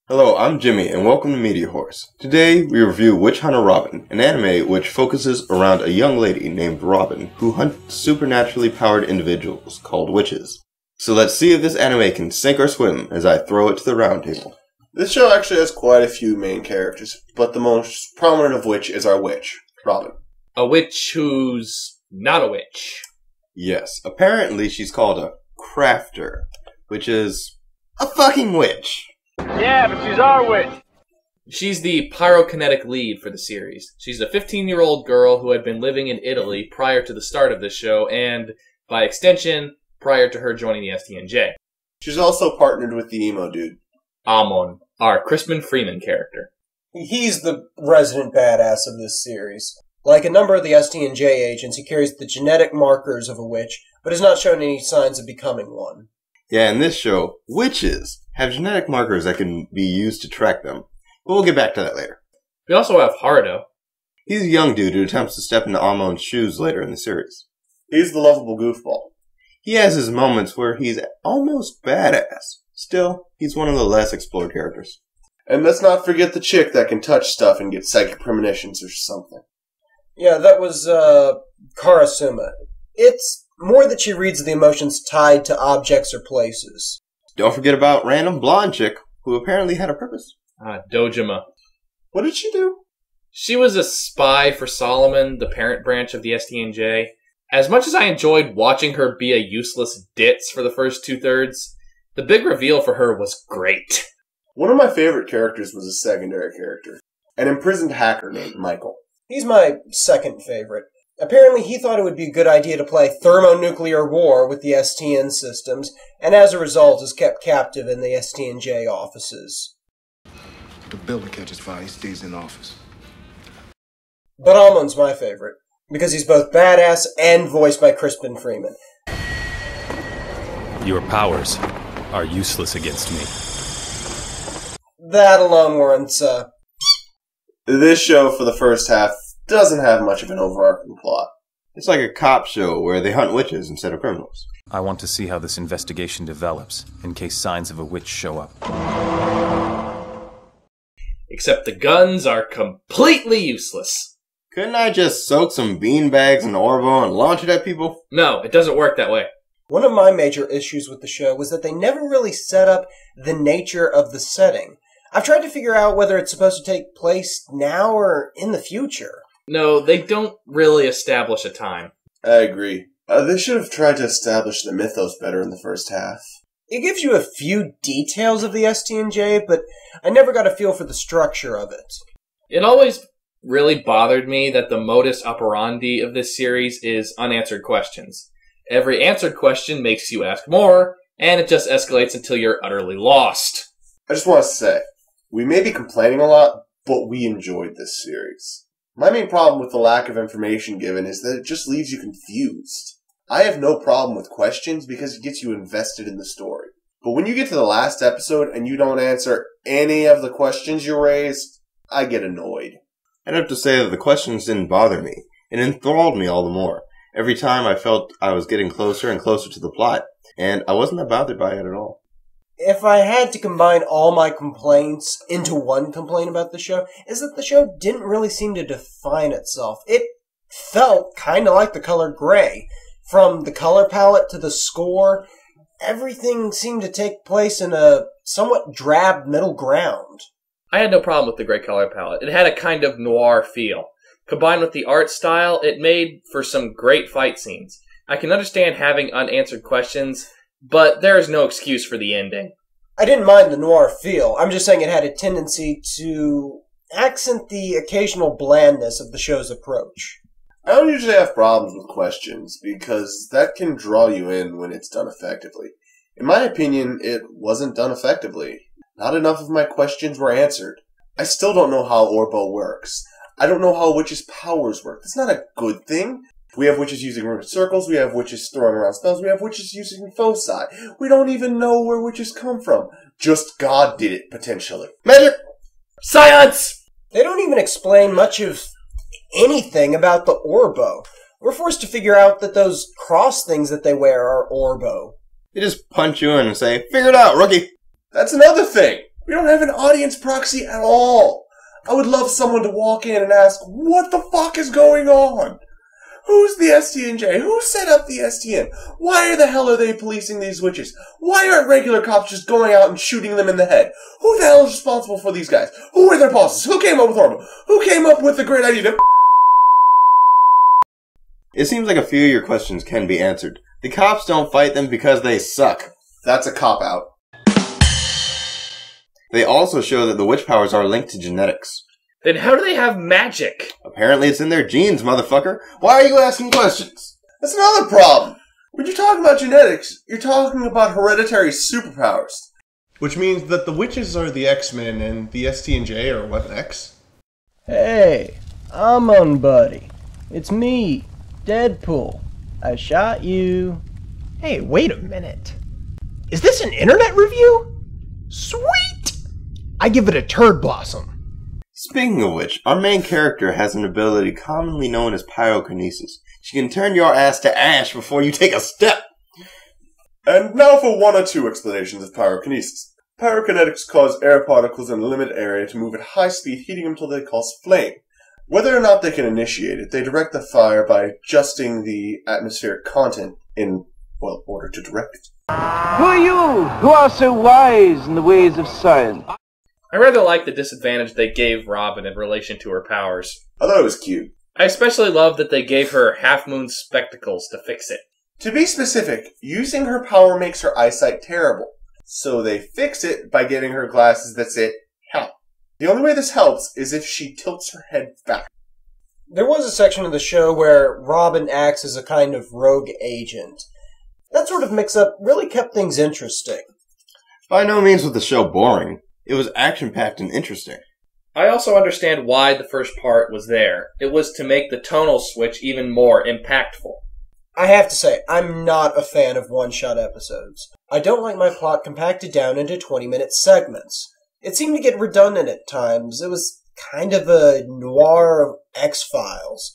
Hello, I'm Jimmy, and welcome to MediaWhorz. Today, we review Witch Hunter Robin, an anime which focuses around a young lady named Robin who hunts supernaturally powered individuals called witches. So let's see if this anime can sink or swim as I throw it to the round table. This show actually has quite a few main characters, but the most prominent of which is our witch, Robin. A witch who's not a witch. Yes, apparently she's called a crafter, which is a fucking witch. Yeah, but she's our witch. She's the pyrokinetic lead for the series. She's a 15-year-old girl who had been living in Italy prior to the start of this show, and, by extension, prior to her joining the STNJ. She's also partnered with the emo dude. Amon, our Crispin Freeman character. He's the resident badass of this series. Like a number of the STNJ agents, he carries the genetic markers of a witch, but has not shown any signs of becoming one. Yeah, in this show, witches have genetic markers that can be used to track them. But we'll get back to that later. We also have Haruto. He's a young dude who attempts to step into Amon's shoes later in the series. He's the lovable goofball. He has his moments where he's almost badass. Still, he's one of the less explored characters. And let's not forget the chick that can touch stuff and get psychic premonitions or something. Yeah, that was, Karasuma. It's more that she reads the emotions tied to objects or places. Don't forget about random blonde chick, who apparently had a purpose. Dojima. What did she do? She was a spy for Solomon, the parent branch of the STNJ. As much as I enjoyed watching her be a useless ditz for the first two-thirds, the big reveal for her was great. One of my favorite characters was a secondary character, an imprisoned hacker named Michael. He's my second favorite. Apparently he thought it would be a good idea to play thermonuclear war with the STN systems, and as a result is kept captive in the STNJ offices. The building catches fire, he stays in office. But Amon's my favorite, because he's both badass and voiced by Crispin Freeman. Your powers are useless against me. That alone warrants, This show, for the first half, doesn't have much of an overarching plot. It's like a cop show where they hunt witches instead of criminals. I want to see how this investigation develops, in case signs of a witch show up. Except the guns are completely useless. Couldn't I just soak some beanbags in Orvo and launch it at people? No, it doesn't work that way. One of my major issues with the show was that they never really set up the nature of the setting. I've tried to figure out whether it's supposed to take place now or in the future. No, they don't really establish a time. I agree. They should have tried to establish the mythos better in the first half. It gives you a few details of the STNJ, but I never got a feel for the structure of it. It always really bothered me that the modus operandi of this series is unanswered questions. Every answered question makes you ask more, and it just escalates until you're utterly lost. I just want to say, we may be complaining a lot, but we enjoyed this series. My main problem with the lack of information given is that it just leaves you confused. I have no problem with questions because it gets you invested in the story. But when you get to the last episode and you don't answer any of the questions you raised, I get annoyed. I'd have to say that the questions didn't bother me. It enthralled me all the more. Every time I felt I was getting closer and closer to the plot, and I wasn't that bothered by it at all. If I had to combine all my complaints into one complaint about the show, is that the show didn't really seem to define itself. It felt kind of like the color gray. From the color palette to the score, everything seemed to take place in a somewhat drab middle ground. I had no problem with the gray color palette. It had a kind of noir feel. Combined with the art style, it made for some great fight scenes. I can understand having unanswered questions, but there is no excuse for the ending. I didn't mind the noir feel. I'm just saying it had a tendency to accent the occasional blandness of the show's approach. I don't usually have problems with questions, because that can draw you in when it's done effectively. In my opinion, it wasn't done effectively. Not enough of my questions were answered. I still don't know how Orbo works. I don't know how witches' powers work. That's not a good thing. We have witches using runic circles, we have witches throwing around spells, we have witches using foci. We don't even know where witches come from. Just God did it, potentially. Magic! Science! They don't even explain much of anything about the Orbo. We're forced to figure out that those cross things that they wear are Orbo. They just punch you in and say, figure it out, rookie! That's another thing. We don't have an audience proxy at all. I would love someone to walk in and ask, what the fuck is going on? Who's the STNJ? Who set up the STN? Why the hell are they policing these witches? Why aren't regular cops just going out and shooting them in the head? Who the hell is responsible for these guys? Who are their bosses? Who came up with Orbo? Who came up with the great idea to... It seems like a few of your questions can be answered. The cops don't fight them because they suck. That's a cop-out. They also show that the witch powers are linked to genetics. Then how do they have magic? Apparently it's in their genes, motherfucker. Why are you asking questions? That's another problem. When you're talking about genetics, you're talking about hereditary superpowers. Which means that the witches are the X-Men and the ST&J are Weapon X? Hey, I'm on, buddy. It's me, Deadpool. I shot you. Hey, wait a minute. Is this an internet review? Sweet! I give it a turd blossom. Speaking of which, our main character has an ability commonly known as pyrokinesis. She can turn your ass to ash before you take a step. And now for one or two explanations of pyrokinesis. Pyrokinetics cause air particles in a limited area to move at high speed, heating them until they cause flame. Whether or not they can initiate it, they direct the fire by adjusting the atmospheric content in, well, order to direct it. Who are you, who are so wise in the ways of science? I rather like the disadvantage they gave Robin in relation to her powers. I thought it was cute. I especially love that they gave her half-moon spectacles to fix it. To be specific, using her power makes her eyesight terrible. So they fix it by giving her glasses that say, help. The only way this helps is if she tilts her head back. There was a section of the show where Robin acts as a kind of rogue agent. That sort of mix-up really kept things interesting. By no means was the show boring. It was action-packed and interesting. I also understand why the first part was there. It was to make the tonal switch even more impactful. I have to say, I'm not a fan of one-shot episodes. I don't like my plot compacted down into 20-minute segments. It seemed to get redundant at times. It was kind of a noir of X-Files.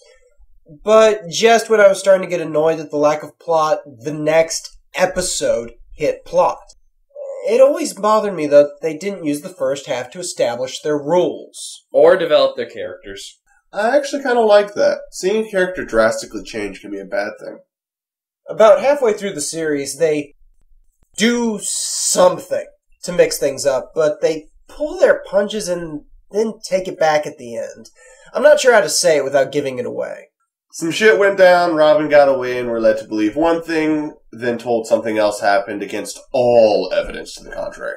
But just when I was starting to get annoyed at the lack of plot, the next episode hit plot. It always bothered me, though, that they didn't use the first half to establish their rules. Or develop their characters. I actually kind of like that. Seeing a character drastically change can be a bad thing. About halfway through the series, they do something to mix things up, but they pull their punches and then take it back at the end. I'm not sure how to say it without giving it away. Some shit went down, Robin got away, and we're led to believe one thing, then told something else happened against all evidence to the contrary.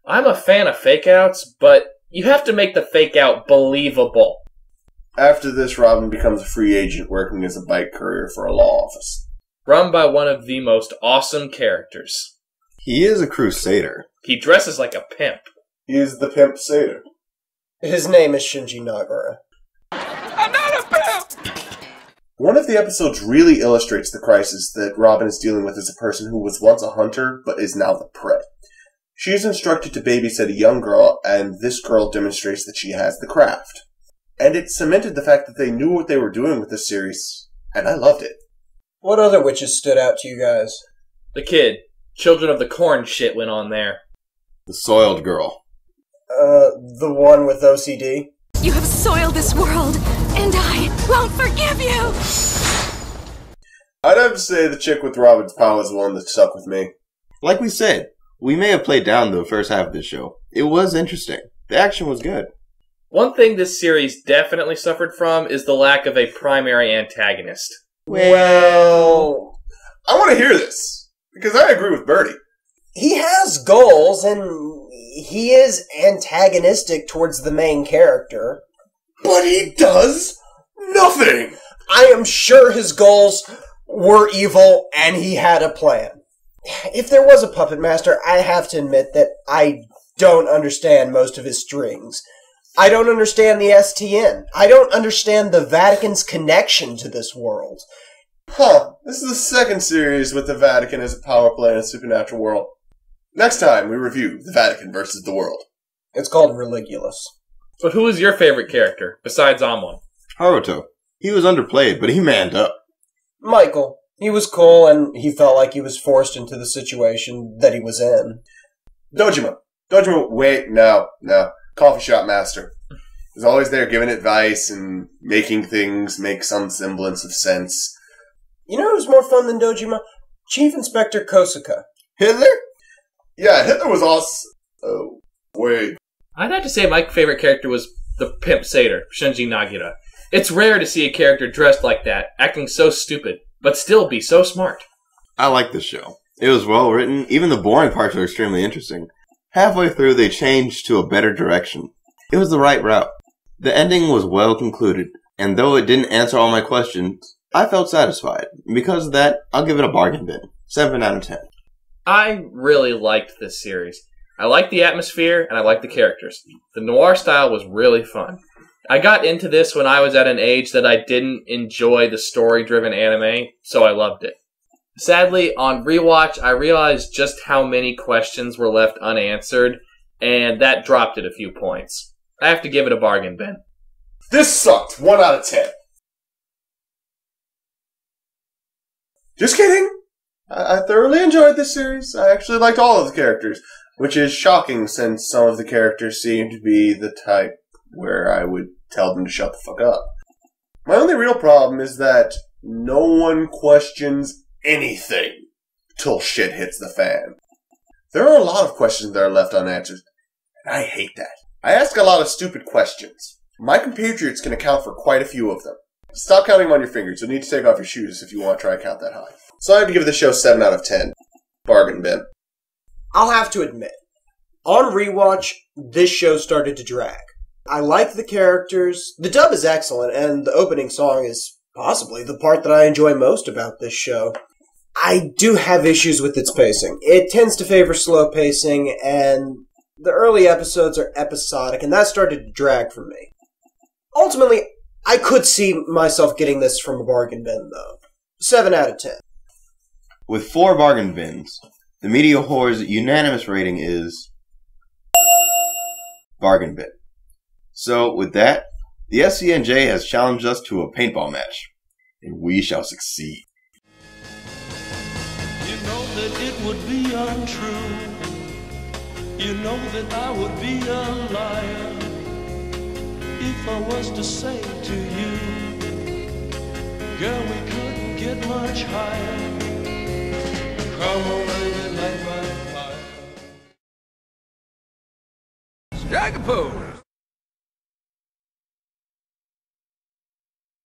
I'm a fan of fake-outs, but you have to make the fake-out believable. After this, Robin becomes a free agent working as a bike courier for a law office. Run by one of the most awesome characters. He is a crusader. He dresses like a pimp. He is the Pimp Satyr. His name is Shinji Nagara. I'm not a pimp! One of the episodes really illustrates the crisis that Robin is dealing with as a person who was once a hunter, but is now the prey. She is instructed to babysit a young girl, and this girl demonstrates that she has the craft. And it cemented the fact that they knew what they were doing with this series, and I loved it. What other witches stood out to you guys? The kid. Children of the Corn shit went on there. The soiled girl. The one with OCD? You have soiled this world, and I won't forgive you! I'd have to say the chick with Robin's power is the one that stuck with me. Like we said, we may have played down the first half of this show. It was interesting. The action was good. One thing this series definitely suffered from is the lack of a primary antagonist. Well, I want to hear this, because I agree with Bertie. he has goals, and he is antagonistic towards the main character. But he does nothing! I am sure his goals were evil, and he had a plan. If there was a puppet master, I have to admit that I don't understand most of his strings. I don't understand the STN. I don't understand the Vatican's connection to this world. This is the second series with the Vatican as a power play in a supernatural world. Next time, we review The Vatican versus the World. It's called Religulous. But who was your favorite character, besides Amon? Haruto. He was underplayed, but he manned up. Michael. He was cool, and he felt like he was forced into the situation that he was in. Dojima. Wait, no. Coffee shop master. He's always there giving advice and making things make some semblance of sense. You know who's more fun than Dojima? Chief Inspector Kosuka. Hitler? Yeah, Hitler was awesome. Oh, wait. I'd have to say my favorite character was the pimp satyr, Shinji Nagira. It's rare to see a character dressed like that, acting so stupid, but still be so smart. I like this show. It was well written, even the boring parts were extremely interesting. Halfway through, they changed to a better direction. It was the right route. The ending was well concluded, and though it didn't answer all my questions, I felt satisfied. Because of that, I'll give it a bargain bin. 7 out of 10. I really liked this series. I liked the atmosphere, and I liked the characters. The noir style was really fun. I got into this when I was at an age that I didn't enjoy the story-driven anime, so I loved it. Sadly, on rewatch, I realized just how many questions were left unanswered, and that dropped it a few points. I have to give it a bargain bin. This sucked. 1 out of 10. Just kidding. I thoroughly enjoyed this series. I actually liked all of the characters, which is shocking since some of the characters seem to be the type where I would tell them to shut the fuck up. My only real problem is that no one questions anything till shit hits the fan. There are a lot of questions that are left unanswered, and I hate that. I ask a lot of stupid questions. My compatriots can account for quite a few of them. Stop counting them on your fingers. You'll need to take off your shoes if you want to try to count that high. So I have to give this show 7 out of 10. Bargain bin. I'll have to admit, on rewatch, this show started to drag. I like the characters, the dub is excellent, and the opening song is possibly the part that I enjoy most about this show. I do have issues with its pacing. It tends to favor slow pacing, and the early episodes are episodic, and that started to drag for me. Ultimately, I could see myself getting this from a bargain bin, though. 7 out of 10. With 4 bargain bins, the MediaWhorz unanimous rating is bargain bin. So, with that, the SCNJ has challenged us to a paintball match, and we shall succeed. You know that it would be untrue. You know that I would be a liar if I was to say to you, girl, we couldn't get much higher. Come on, baby, light my fire. Strike a pose.